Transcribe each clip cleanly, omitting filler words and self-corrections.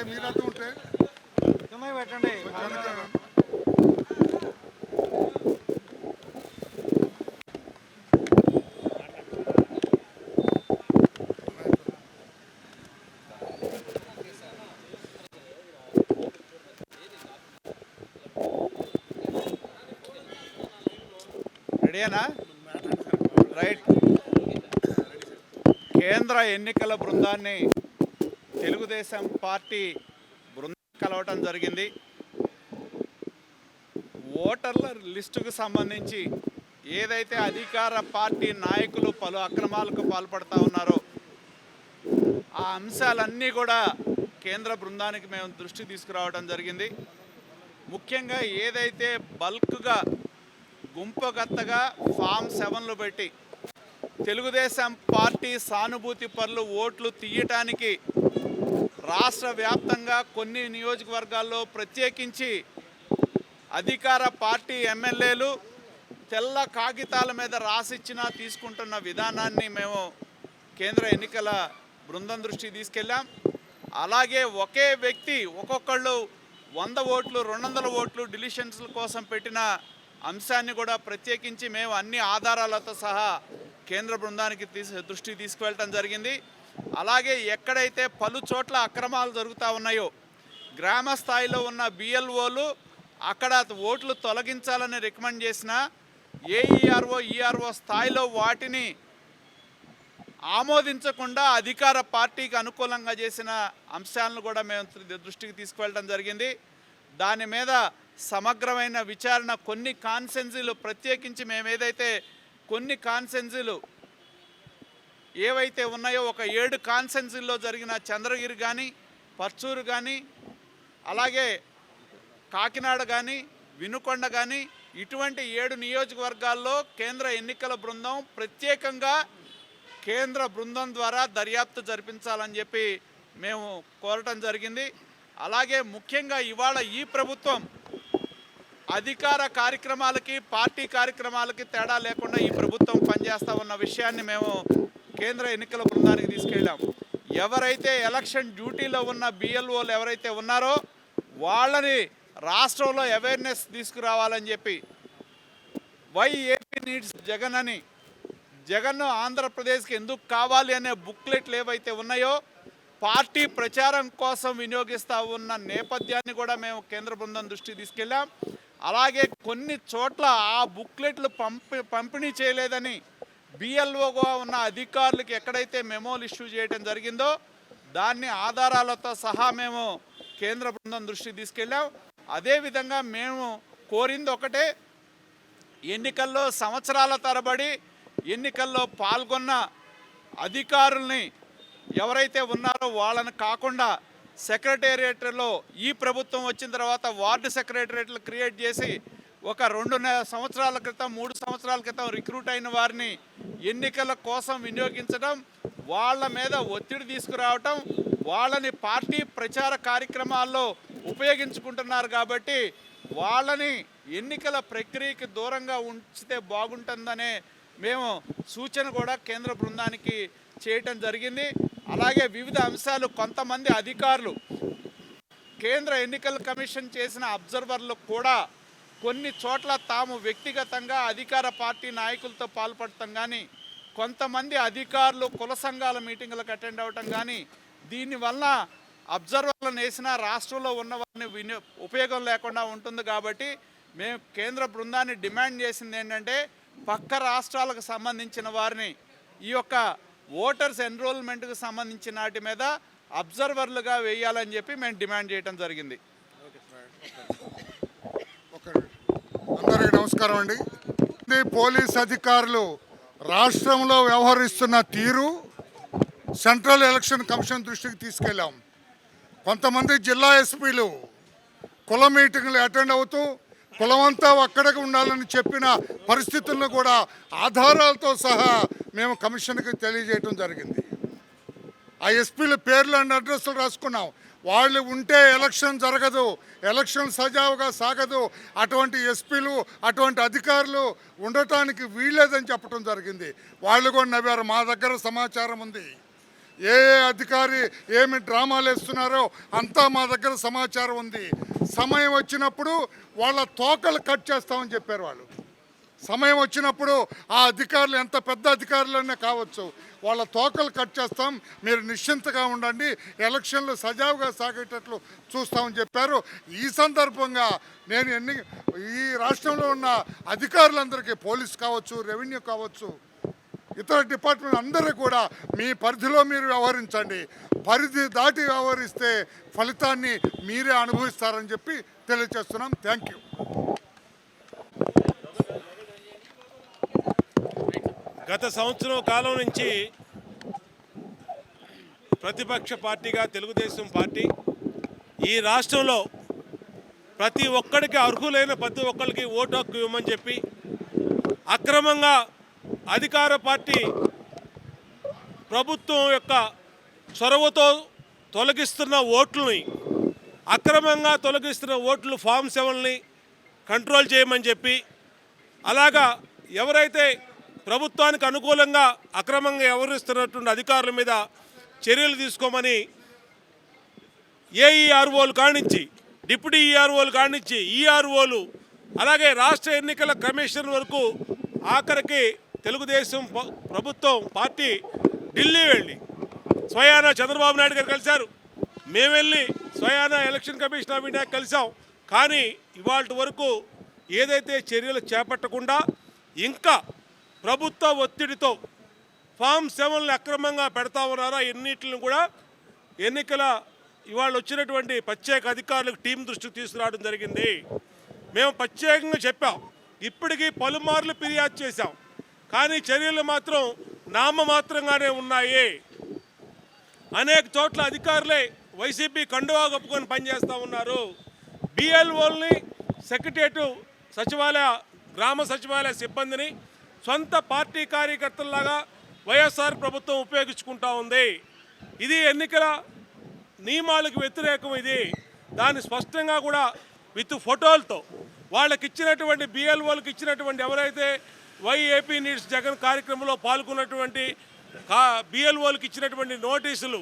మీరంతా ఉంటే పెట్టండి. రెడీనా? రైట్. కేంద్ర ఎన్నికల బృందాన్ని తెలుగుదేశం పార్టీ బృందం కలవటం జరిగింది. ఓటర్ల లిస్టుకు సంబంధించి ఏదైతే అధికార పార్టీ నాయకులు పలు అక్రమాలకు పాల్పడుతూ ఉన్నారో ఆ అంశాలన్నీ కూడా కేంద్ర బృందానికి మేము దృష్టికి తీసుకురావడం జరిగింది. ముఖ్యంగా ఏదైతే బల్క్గా గుంపుగత్తగా ఫామ్ 7లు పెట్టి తెలుగుదేశం పార్టీ సానుభూతి పరులు ఓట్లు తీయటానికి రాష్ట్ర వ్యాప్తంగా కొన్ని నియోజకవర్గాల్లో ప్రత్యేకించి అధికార పార్టీ ఎమ్మెల్యేలు తెల్ల కాగితాల మీద రాసిచ్చినా తీసుకుంటున్న విధానాన్ని మేము కేంద్ర ఎన్నికల బృందం దృష్టికి తీసుకెళ్ళాం. అలాగే ఒకే వ్యక్తి ఒక్కొక్కళ్ళు 100 ఓట్లు 200 ఓట్లు డిలిషన్స్ కోసం పెట్టిన అంశాన్ని కూడా ప్రత్యేకించి మేము అన్ని ఆధారాలతో సహా కేంద్ర బృందానికి దృష్టికి తీసుకువెళ్ళటం జరిగింది. అలాగే ఎక్కడైతే పలు చోట్ల అక్రమాలు జరుగుతూ ఉన్నాయో గ్రామ స్థాయిలో ఉన్న బిఎల్ఓలు అక్కడ ఓట్లు తొలగించాలని రికమెండ్ చేసిన ఈఆర్ఓ స్థాయిలో వాటిని ఆమోదించకుండా అధికార పార్టీకి అనుకూలంగా చేసిన అంశాలను కూడా మేము దృష్టికి తీసుకువెళ్ళడం జరిగింది. దాని మీద సమగ్రమైన విచారణ కొన్ని కాన్సెన్సీలు ప్రత్యేకించి మేము ఏదైతే కొన్ని కాన్సెన్సీలు ఏవైతే ఉన్నాయో ఒక 7 కాన్సెన్సీల్లో జరిగిన చంద్రగిరి కానీ పర్చూరు కానీ అలాగే కాకినాడ కానీ వినుకొండ కానీ ఇటువంటి 7 నియోజకవర్గాల్లో కేంద్ర ఎన్నికల బృందం ప్రత్యేకంగా కేంద్ర బృందం ద్వారా దర్యాప్తు జరిపించాలని చెప్పి మేము కోరటం జరిగింది. అలాగే ముఖ్యంగా ఇవాళ ఈ ప్రభుత్వం అధికార కార్యక్రమాలకి పార్టీ కార్యక్రమాలకి తేడా లేకుండా ఈ ప్రభుత్వం పనిచేస్తూ ఉన్న విషయాన్ని మేము కేంద్ర ఎన్నికల బృందానికి తీసుకెళ్ళాం. ఎవరైతే ఎలక్షన్ డ్యూటీలో ఉన్న బిఎల్ఓలు ఎవరైతే ఉన్నారో వాళ్ళని రాష్ట్రంలో అవేర్నెస్ తీసుకురావాలని చెప్పి వై ఏపీ నీడ్స్ జగన్ అని జగన్ను ఆంధ్రప్రదేశ్కి ఎందుకు కావాలి అనే బుక్లెట్లు ఏవైతే ఉన్నాయో పార్టీ ప్రచారం కోసం వినియోగిస్తూ ఉన్న నేపథ్యాన్ని కూడా మేము కేంద్ర బృందం దృష్టికి తీసుకెళ్ళాం. అలాగే కొన్ని చోట్ల ఆ బుక్లెట్లు పంపిణీ చేయలేదని బిఎల్ఓగా ఉన్న అధికారులకు ఎక్కడైతే మెమోలు ఇష్యూ చేయడం జరిగిందో దాన్ని ఆధారాలతో సహా మేము కేంద్ర బృందం దృష్టికి తీసుకెళ్ళాం. అదేవిధంగా మేము కోరింది ఒకటే, ఎన్నికల్లో సంవత్సరాల తరబడి ఎన్నికల్లో పాల్గొన్న అధికారుల్ని ఎవరైతే ఉన్నారో వాళ్ళని కాకుండా సెక్రటేరియట్లో ఈ ప్రభుత్వం వచ్చిన తర్వాత వార్డు సెక్రటేరియట్లు క్రియేట్ చేసి ఒక 2 సంవత్సరాల క్రితం 3 సంవత్సరాల క్రితం రిక్రూట్ అయిన వారిని ఎన్నికల కోసం వినియోగించడం, వాళ్ళ మీద ఒత్తిడి తీసుకురావటం, వాళ్ళని పార్టీ ప్రచార కార్యక్రమాల్లో ఉపయోగించుకుంటున్నారు. కాబట్టి వాళ్ళని ఎన్నికల ప్రక్రియకి దూరంగా ఉంచితే బాగుంటుందనే మేము సూచన కూడా కేంద్ర బృందానికి చేయటం జరిగింది. అలాగే వివిధ అంశాలు కొంతమంది అధికారులు కేంద్ర ఎన్నికల కమిషన్ చేసిన అబ్జర్వర్లు కూడా కొన్ని చోట్ల తాము వ్యక్తిగతంగా అధికార పార్టీ నాయకులతో పాల్పడటం కానీ కొంతమంది అధికారులు కుల సంఘాల మీటింగులకు అటెండ్ అవ్వటం కానీ దీనివల్ల అబ్జర్వర్లను వేసిన రాష్ట్రంలో ఉన్న వారిని ఉపయోగం లేకుండా ఉంటుంది. కాబట్టి మేము కేంద్ర బృందాన్ని డిమాండ్ చేసింది ఏంటంటే పక్క రాష్ట్రాలకు సంబంధించిన వారిని ఈ యొక్క ఓటర్స్ ఎన్రోల్మెంట్కి సంబంధించిన వాటి మీద అబ్జర్వర్లుగా వేయాలని చెప్పి మేము డిమాండ్ చేయడం జరిగింది. అందరికీ నమస్కారం అండి. పోలీస్ అధికారులు రాష్ట్రంలో వ్యవహరిస్తున్న తీరు సెంట్రల్ ఎలక్షన్ కమిషన్ దృష్టికి తీసుకెళ్ళాం. కొంతమంది జిల్లా ఎస్పీలు కుల మీటింగ్లు అటెండ్ అవుతూ కులమంతా అక్కడికి ఉండాలని చెప్పిన పరిస్థితులను కూడా ఆధారాలతో సహా మేము కమిషన్కి తెలియజేయడం జరిగింది. ఆ ఎస్పీల పేర్లు అండ్ అడ్రస్లు రాసుకున్నాం. వాళ్ళు ఉంటే ఎలక్షన్ జరగదు, ఎలక్షన్ సజావుగా సాగదు, అటువంటి ఎస్పీలు అటువంటి అధికారులు ఉండటానికి వీల్లేదని చెప్పడం జరిగింది. వాళ్ళు కూడా నవ్వారు. మా దగ్గర సమాచారం ఉంది. ఏ ఏ అధికారి ఏమి డ్రామాలు వేస్తున్నారో అంతా మా దగ్గర సమాచారం ఉంది. సమయం వచ్చినప్పుడు వాళ్ళ తోకలు కట్ చేస్తామని చెప్పారు వాళ్ళు. సమయం వచ్చినప్పుడు ఆ అధికారులు ఎంత పెద్ద అధికారులైనా కావచ్చు, వాళ్ళ తోకలు కట్ చేస్తాం, మీరు నిశ్చింతగా ఉండండి, ఎలక్షన్లు సజావుగా సాగేటట్లు చూస్తామని చెప్పారు. ఈ సందర్భంగా నేను ఈ రాష్ట్రంలో ఉన్న అధికారులందరికీ, పోలీస్ కావచ్చు, రెవెన్యూ కావచ్చు, ఇతర డిపార్ట్మెంట్ అందరూ కూడా మీ పరిధిలో మీరు వ్యవహరించండి. పరిధి దాటి వ్యవహరిస్తే ఫలితాన్ని మీరే అనుభవిస్తారని చెప్పి తెలియజేస్తున్నాం. Thank you. గత సంవత్సరం కాలం నుంచి ప్రతిపక్ష పార్టీగా తెలుగుదేశం పార్టీ ఈ రాష్ట్రంలో ప్రతి ఒక్కడికి అర్హులైన ప్రతి ఒక్కరికి ఓటు హక్కు ఇవ్వమని చెప్పి అక్రమంగా అధికార పార్టీ ప్రభుత్వం యొక్క చొరవతో తొలగిస్తున్న ఓట్లని, అక్రమంగా తొలగిస్తున్న ఓట్లు ఫామ్ 7ని కంట్రోల్ చేయమని చెప్పి, అలాగా ఎవరైతే ప్రభుత్వానికి అనుకూలంగా అక్రమంగా వ్యవహరిస్తున్నటువంటి అధికారుల మీద చర్యలు తీసుకోమని ఏఈఆర్ఓలు కానించి, డిప్యూటీ ఈఆర్ఓలు కానించి, ఈఆర్ఓలు, అలాగే రాష్ట్ర ఎన్నికల కమిషన్ వరకు ఆఖరికి తెలుగుదేశం ప్రభుత్వం పార్టీ ఢిల్లీ వెళ్ళి స్వయానా చంద్రబాబు నాయుడు గారు కలిశారు. మేము వెళ్ళి స్వయానా ఎలక్షన్ కమిషన్ ఆఫ్ ఇండియా కలిసాం. కానీ ఇవాళ వరకు ఏదైతే చర్యలు చేపట్టకుండా ఇంకా ప్రభుత్వ ఒత్తిడితో ఫామ్ 7లు అక్రమంగా పెడతా ఉన్నారో ఎన్నిటిని కూడా ఎన్నికల ఇవాళ వచ్చినటువంటి ప్రత్యేక అధికారులకు టీం దృష్టికి తీసుకురావడం జరిగింది. మేము ప్రత్యేకంగా చెప్పాం, ఇప్పటికీ పలుమార్లు ఫిర్యాదు చేశాం, కానీ చర్యలు మాత్రం నామమాత్రంగానే ఉన్నాయి. అనేక చోట్ల అధికారులే వైసీపీ కండువా కప్పుకొని పనిచేస్తూ ఉన్నారు. బిఎల్ఓల్ని, సెక్రటేరియట్ సచివాలయ, గ్రామ సచివాలయ సిబ్బందిని సొంత పార్టీ కార్యకర్తల్లాగా వైఎస్ఆర్ ప్రభుత్వం ఉపయోగించుకుంటా ఉంది. ఇది ఎన్నికల నియమాలకు వ్యతిరేకం. ఇది దాన్ని స్పష్టంగా కూడా విత్ ఫోటోలతో వాళ్ళకి ఇచ్చినటువంటి బిఎల్ఓలకు ఇచ్చినటువంటి ఎవరైతే వైఏపీ నీడ్స్ జగన్ కార్యక్రమంలో పాల్గొన్నటువంటి బిఎల్ఓలకు ఇచ్చినటువంటి నోటీసులు,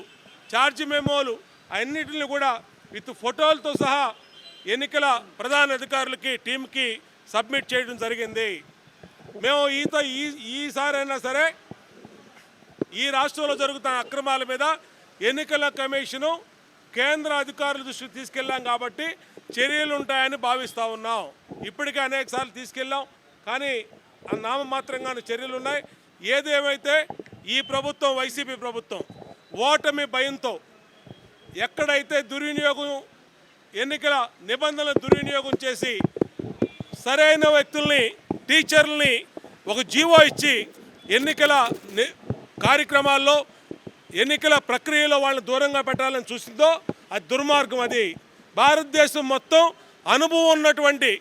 ఛార్జ్ మెమోలు అన్నిటిని కూడా విత్ ఫోటోలతో సహా ఎన్నికల ప్రధాన అధికారులకి టీంకి సబ్మిట్ చేయడం జరిగింది. మేము ఈసారైనా సరే ఈ రాష్ట్రంలో జరుగుతున్న అక్రమాల మీద ఎన్నికల కమిషను కేంద్ర అధికారుల దృష్టికి తీసుకెళ్ళాం కాబట్టి చర్యలు ఉంటాయని భావిస్తూ ఉన్నాం. ఇప్పటికే అనేక సార్లు తీసుకెళ్ళాం, కానీ ఆ నామమాత్రంగానే చర్యలు ఉన్నాయి. ఏదేమైతే ఈ ప్రభుత్వం, వైసీపీ ప్రభుత్వం ఓటమి భయంతో ఎక్కడైతే దుర్వినియోగం, ఎన్నికల నిబంధనల దుర్వినియోగం చేసి సరైన వ్యక్తుల్ని, టీచర్లని ఒక జీవో ఇచ్చి ఎన్నికల కార్యక్రమాల్లో, ఎన్నికల ప్రక్రియలో వాళ్ళని దూరంగా పెట్టాలని చూసిందో అది దుర్మార్గం. అది భారతదేశం మొత్తం అనుభవం ఉన్నటువంటి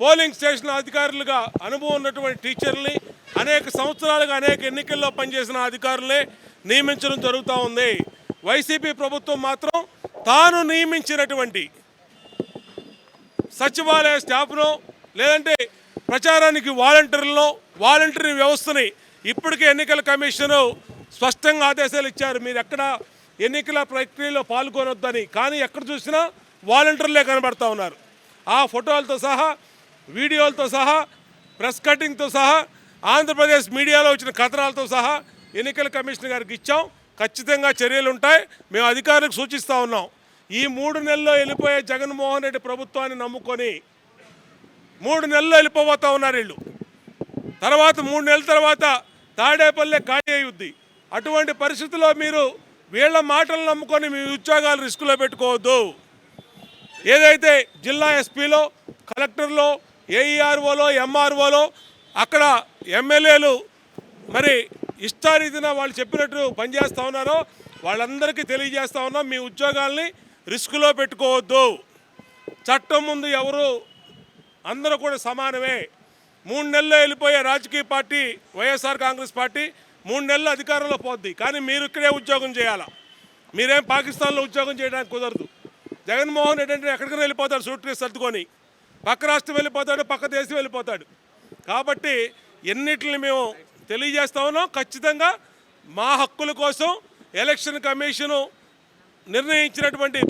పోలింగ్ స్టేషన్ అధికారులుగా అనుభవం ఉన్నటువంటి టీచర్లని, అనేక సంవత్సరాలుగా అనేక ఎన్నికల్లో పనిచేసిన అధికారులనే నియమించడం జరుగుతూ ఉంది. వైసీపీ ప్రభుత్వం మాత్రం తాను నియమించినటువంటి సచివాలయ స్టాఫ్ను, లేదంటే ప్రచారానికి వాలంటరీ వ్యవస్థని ఇప్పటికే ఎన్నికల కమిషను స్పష్టంగా ఆదేశాలు ఇచ్చారు, మీరు ఎక్కడ ఎన్నికల ప్రక్రియలో పాల్గొనొద్దని. కానీ ఎక్కడ చూసినా వాలంటీర్లే కనబడతా ఉన్నారు. ఆ ఫోటోలతో సహా, వీడియోలతో సహా, ప్రెస్ కటింగ్తో సహా, ఆంధ్రప్రదేశ్ మీడియాలో వచ్చిన కథనాలతో సహా ఎన్నికల కమిషనర్ గారికి ఇచ్చాం. ఖచ్చితంగా చర్యలు ఉంటాయి. మేము అధికారులకు సూచిస్తూ ఉన్నాం. ఈ 3 నెలల్లో వెళ్ళిపోయే జగన్మోహన్ రెడ్డి ప్రభుత్వాన్ని నమ్ముకొని 3 నెలల్లో వెళ్ళిపోతూ ఉన్నారు వీళ్ళు. తర్వాత 3 నెలల తర్వాత తాడేపల్లె ఖాళీ అయ్యుద్ది. అటువంటి పరిస్థితుల్లో మీరు వీళ్ళ మాటలు నమ్ముకొని మీ ఉద్యోగాలు రిస్కులో పెట్టుకోవద్దు. ఏదైతే జిల్లా ఎస్పీలో, కలెక్టర్లో, ఏఈఆర్ఓలో, ఎంఆర్ఓలో, అక్కడ ఎమ్మెల్యేలు మరి ఇష్టారీతిన వాళ్ళు చెప్పినట్టు పనిచేస్తూ ఉన్నారో వాళ్ళందరికీ తెలియజేస్తూ ఉన్నాం, మీ ఉద్యోగాల్ని రిస్కులో పెట్టుకోవద్దు. చట్టం ముందు ఎవరు అందరూ కూడా సమానమే. 3 నెలల్లో వెళ్ళిపోయే రాజకీయ పార్టీ వైఎస్ఆర్ కాంగ్రెస్ పార్టీ 3 నెలలు అధికారంలో పోద్ది, కానీ మీరు ఇక్కడే ఉద్యోగం చేయాలా. మీరేం పాకిస్తాన్లో ఉద్యోగం చేయడానికి కుదరదు. జగన్మోహన్ రెడ్డి అంటే ఎక్కడికైనా వెళ్ళిపోతాడు సూట్ కేసు సర్దుకొని, పక్క రాష్ట్రం వెళ్ళిపోతాడు, పక్క దేశం వెళ్ళిపోతాడు. కాబట్టి ఎన్నిటిని మేము తెలియజేస్తా ఉన్నాం. ఖచ్చితంగా మా హక్కుల కోసం ఎలక్షన్ కమిషను నిర్ణయించినటువంటి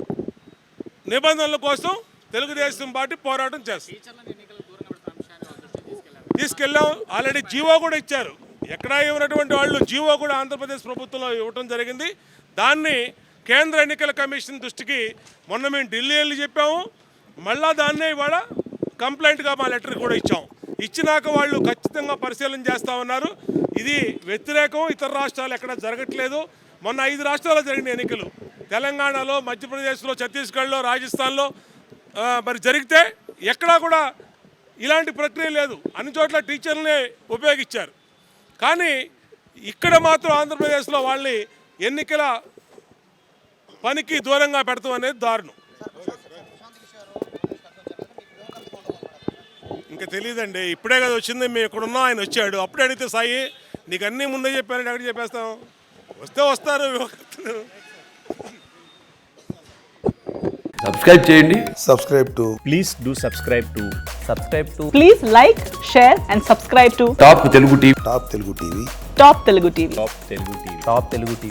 నిబంధనల కోసం తెలుగుదేశం పార్టీ పోరాటం చేస్తుంది. తీసుకెళ్ళాం, ఆల్రెడీ జీవో కూడా ఇచ్చారు. ఎక్కడా ఇవ్వనటువంటి వాళ్ళు జీవో కూడా ఆంధ్రప్రదేశ్ ప్రభుత్వంలో ఇవ్వటం జరిగింది. దాన్ని కేంద్ర ఎన్నికల కమిషన్ దృష్టికి మొన్న మేము ఢిల్లీ వెళ్ళి చెప్పాము. మళ్ళా దాన్నే ఇవాళ కంప్లైంట్గా మా లెటర్ కూడా ఇచ్చాం. ఇచ్చినాక వాళ్ళు ఖచ్చితంగా పరిశీలన చేస్తూ ఉన్నారు. ఇది వ్యతిరేకం, ఇతర రాష్ట్రాలు ఎక్కడ జరగట్లేదు. మొన్న 5 రాష్ట్రాల్లో జరిగిన ఎన్నికలు, తెలంగాణలో, మధ్యప్రదేశ్లో, ఛత్తీస్గఢ్లో, రాజస్థాన్లో మరి జరిగితే ఎక్కడా కూడా ఇలాంటి ప్రక్రియ లేదు. అన్ని చోట్ల టీచర్లనే ఉపయోగించారు. కానీ ఇక్కడ మాత్రం ఆంధ్రప్రదేశ్లో వాళ్ళని ఎన్నికల పనికి దూరంగా పెడతాం అనేది దారుణం. ఇంకా తెలియదండి, ఇప్పుడే కదా వచ్చింది. మేము ఇక్కడ ఉన్నాం, ఆయన వచ్చాడు. అప్పుడే అడిగితే సాయి నీకు అన్నీ ముందే చెప్పానంటే ఎక్కడ చెప్పేస్తాం? వస్తే వస్తారు. సబ్స్క్రైబ్ చేయండి. Please do subscribe to Please like, share and subscribe to top Telugu TV. Top Telugu TV. Top Telugu TV.